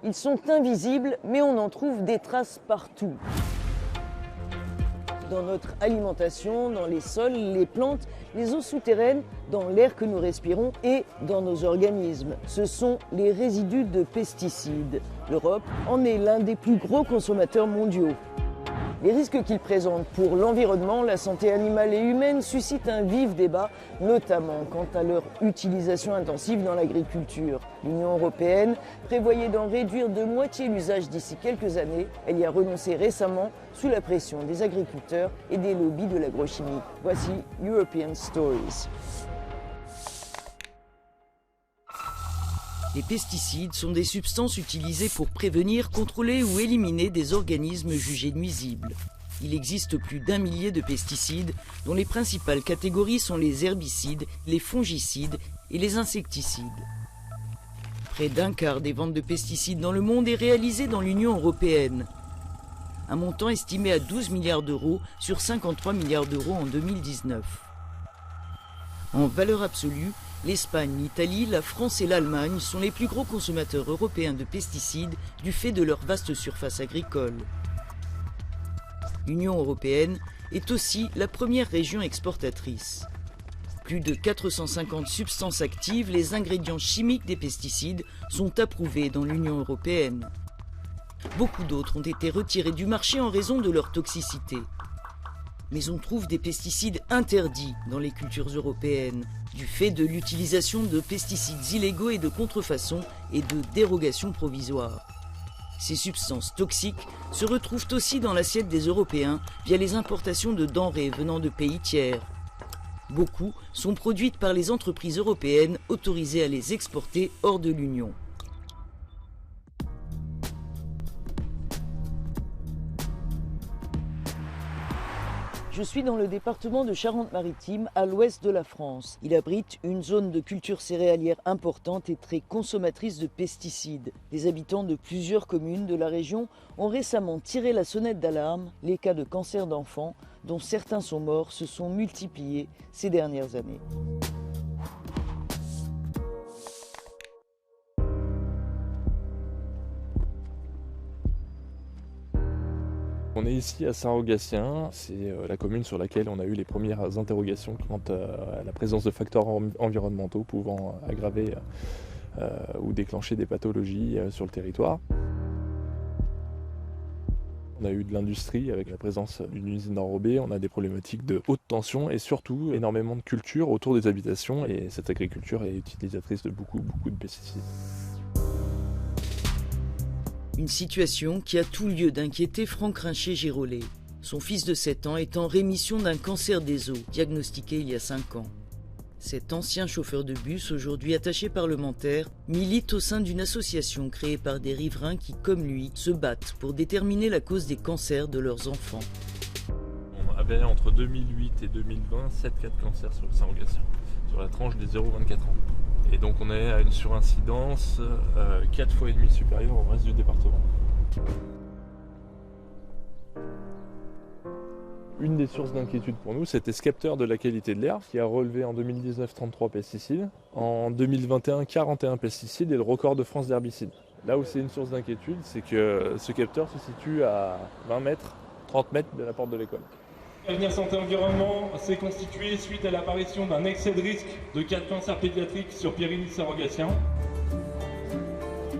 Ils sont invisibles, mais on en trouve des traces partout. Dans notre alimentation, dans les sols, les plantes, les eaux souterraines, dans l'air que nous respirons et dans nos organismes. Ce sont les résidus de pesticides. L'Europe en est l'un des plus gros consommateurs mondiaux. Les risques qu'ils présentent pour l'environnement, la santé animale et humaine suscitent un vif débat, notamment quant à leur utilisation intensive dans l'agriculture. L'Union européenne prévoyait d'en réduire de moitié l'usage d'ici quelques années. Elle y a renoncé récemment sous la pression des agriculteurs et des lobbies de l'agrochimie. Voici European Stories. Les pesticides sont des substances utilisées pour prévenir, contrôler ou éliminer des organismes jugés nuisibles. Il existe plus d'1 millier de pesticides, dont les principales catégories sont les herbicides, les fongicides et les insecticides. Près d'un quart des ventes de pesticides dans le monde est réalisé dans l'Union européenne. Un montant estimé à 12 milliards d'euros sur 53 milliards d'euros en 2019. En valeur absolue, l'Espagne, l'Italie, la France et l'Allemagne sont les plus gros consommateurs européens de pesticides du fait de leur vaste surface agricole. L'Union européenne est aussi la première région exportatrice. Plus de 450 substances actives, les ingrédients chimiques des pesticides, sont approuvés dans l'Union européenne. Beaucoup d'autres ont été retirés du marché en raison de leur toxicité. Mais on trouve des pesticides interdits dans les cultures européennes, du fait de l'utilisation de pesticides illégaux et de contrefaçons et de dérogations provisoires. Ces substances toxiques se retrouvent aussi dans l'assiette des Européens via les importations de denrées venant de pays tiers. Beaucoup sont produites par les entreprises européennes autorisées à les exporter hors de l'Union. Je suis dans le département de Charente-Maritime, à l'ouest de la France. Il abrite une zone de culture céréalière importante et très consommatrice de pesticides. Les habitants de plusieurs communes de la région ont récemment tiré la sonnette d'alarme. Les cas de cancer d'enfants, dont certains sont morts, se sont multipliés ces dernières années. On est ici à Saint-Rogatien, c'est la commune sur laquelle on a eu les premières interrogations quant à la présence de facteurs environnementaux pouvant aggraver ou déclencher des pathologies sur le territoire. On a eu de l'industrie avec la présence d'une usine enrobée, on a des problématiques de haute tension et surtout énormément de culture autour des habitations et cette agriculture est utilisatrice de beaucoup de pesticides. Une situation qui a tout lieu d'inquiéter Franck Rinchet-Girolet. Son fils de 7 ans est en rémission d'un cancer des os, diagnostiqué il y a 5 ans. Cet ancien chauffeur de bus, aujourd'hui attaché parlementaire, milite au sein d'une association créée par des riverains qui, comme lui, se battent pour déterminer la cause des cancers de leurs enfants. On avait entre 2008 et 2020 7 cas de cancer sur le Saint-Rogatien, sur la tranche des 0-24 ans. Et donc on est à une surincidence 4 fois et demi supérieure au reste du département. Une des sources d'inquiétude pour nous, c'était ce capteur de la qualité de l'air qui a relevé en 2019 33 pesticides, en 2021 41 pesticides et le record de France d'herbicides. Là où c'est une source d'inquiétude, c'est que ce capteur se situe à 20 mètres, 30 mètres de la porte de l'école. L'avenir santé environnement s'est constitué suite à l'apparition d'un excès de risque de cas de cancer pédiatrique sur Pierrini-Saint-Rogatien.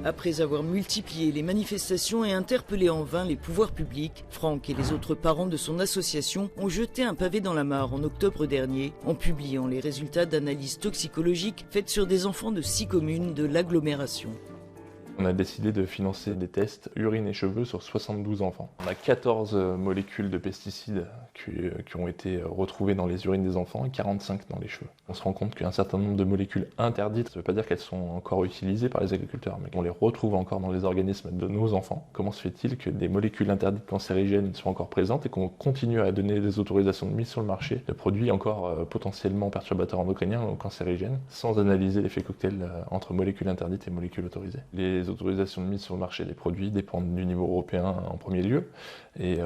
Après avoir multiplié les manifestations et interpellé en vain les pouvoirs publics, Franck et les autres parents de son association ont jeté un pavé dans la mare en octobre dernier en publiant les résultats d'analyses toxicologiques faites sur des enfants de 6 communes de l'agglomération. On a décidé de financer des tests urine et cheveux sur 72 enfants. On a 14 molécules de pesticides qui ont été retrouvées dans les urines des enfants et 45 dans les cheveux. On se rend compte qu'un certain nombre de molécules interdites, ça ne veut pas dire qu'elles sont encore utilisées par les agriculteurs, mais qu'on les retrouve encore dans les organismes de nos enfants. Comment se fait-il que des molécules interdites cancérigènes soient encore présentes et qu'on continue à donner des autorisations de mise sur le marché de produits encore potentiellement perturbateurs endocriniens ou cancérigènes, sans analyser l'effet cocktail entre molécules interdites et molécules autorisées. Les autorisations de mise sur le marché des produits dépendent du niveau européen en premier lieu et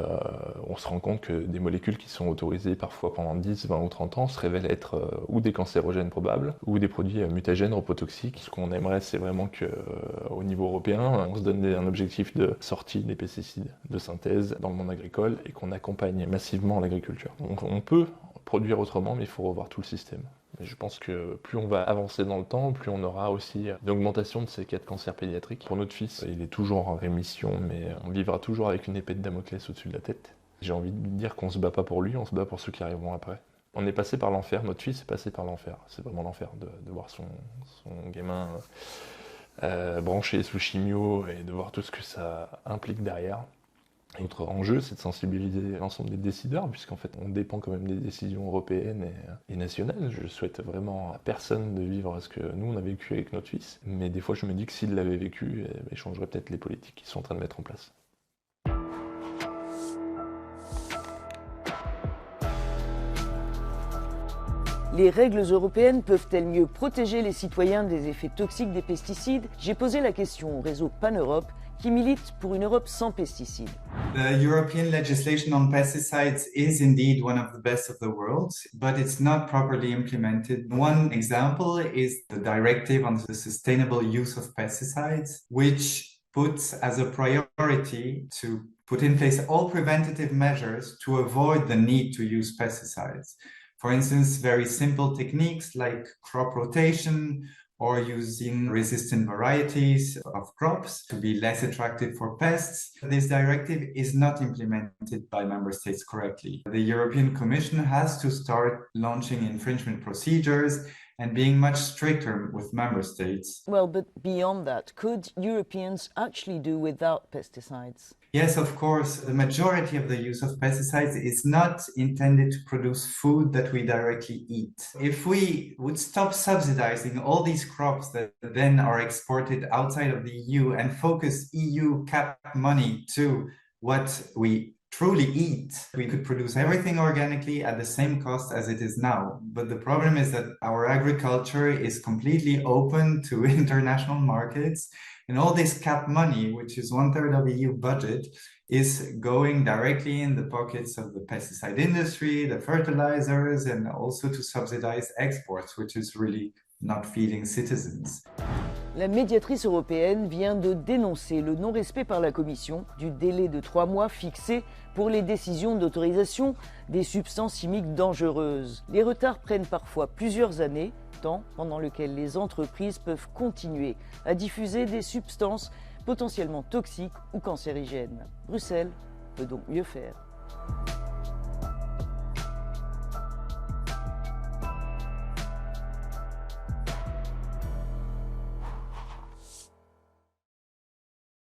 on se rend compte que des molécules molécules qui sont autorisées parfois pendant 10, 20 ou 30 ans se révèlent être ou des cancérogènes probables ou des produits mutagènes, reprotoxiques. Ce qu'on aimerait, c'est vraiment qu'au niveau européen, on se donne un objectif de sortie des pesticides de synthèse dans le monde agricole et qu'on accompagne massivement l'agriculture. Donc on peut produire autrement, mais il faut revoir tout le système. Et je pense que plus on va avancer dans le temps, plus on aura aussi une augmentation de ces cas de cancer pédiatrique. Pour notre fils, il est toujours en rémission, mais on vivra toujours avec une épée de Damoclès au-dessus de la tête. J'ai envie de dire qu'on se bat pas pour lui, on se bat pour ceux qui arriveront après. On est passé par l'enfer, notre fils est passé par l'enfer. C'est vraiment l'enfer de voir son gamin branché sous chimio et de voir tout ce que ça implique derrière. Notre enjeu, c'est de sensibiliser l'ensemble des décideurs, puisqu'en fait, on dépend quand même des décisions européennes et nationales. Je souhaite vraiment à personne de vivre ce que nous, on a vécu avec notre fils. Mais des fois, je me dis que s'il l'avait vécu, il changerait peut-être les politiques qu'ils sont en train de mettre en place. Les règles européennes peuvent-elles mieux protéger les citoyens des effets toxiques des pesticides? J'ai posé la question au réseau Pan-Europe qui milite pour une Europe sans pesticides. The European legislation on pesticides is indeed one of the best of the world, but it's not properly implemented. One example is the directive on the sustainable use of pesticides, which puts as a priority to put in place all preventative measures to avoid the need to use pesticides. For instance, very simple techniques like crop rotation or using resistant varieties of crops to be less attractive for pests. This directive is not implemented by member states correctly. The European Commission has to start launching infringement procedures and being much stricter with member states. Well, but beyond that, could Europeans actually do without pesticides? Yes, of course. The majority of the use of pesticides is not intended to produce food that we directly eat. If we would stop subsidizing all these crops that then are exported outside of the EU and focus EU cap money to what we truly eat, we could produce everything organically at the same cost as it is now. But the problem is that our agriculture is completely open to international markets. And all this cap money, which is 1/3 of the EU budget, is going directly in the pockets of the pesticide industry, the fertilizers, and also to subsidize exports, which is really not feeding citizens. La médiatrice européenne vient de dénoncer le non-respect par la Commission du délai de 3 mois fixé pour les décisions d'autorisation des substances chimiques dangereuses. Les retards prennent parfois plusieurs années, temps pendant lequel les entreprises peuvent continuer à diffuser des substances potentiellement toxiques ou cancérigènes. Bruxelles peut donc mieux faire.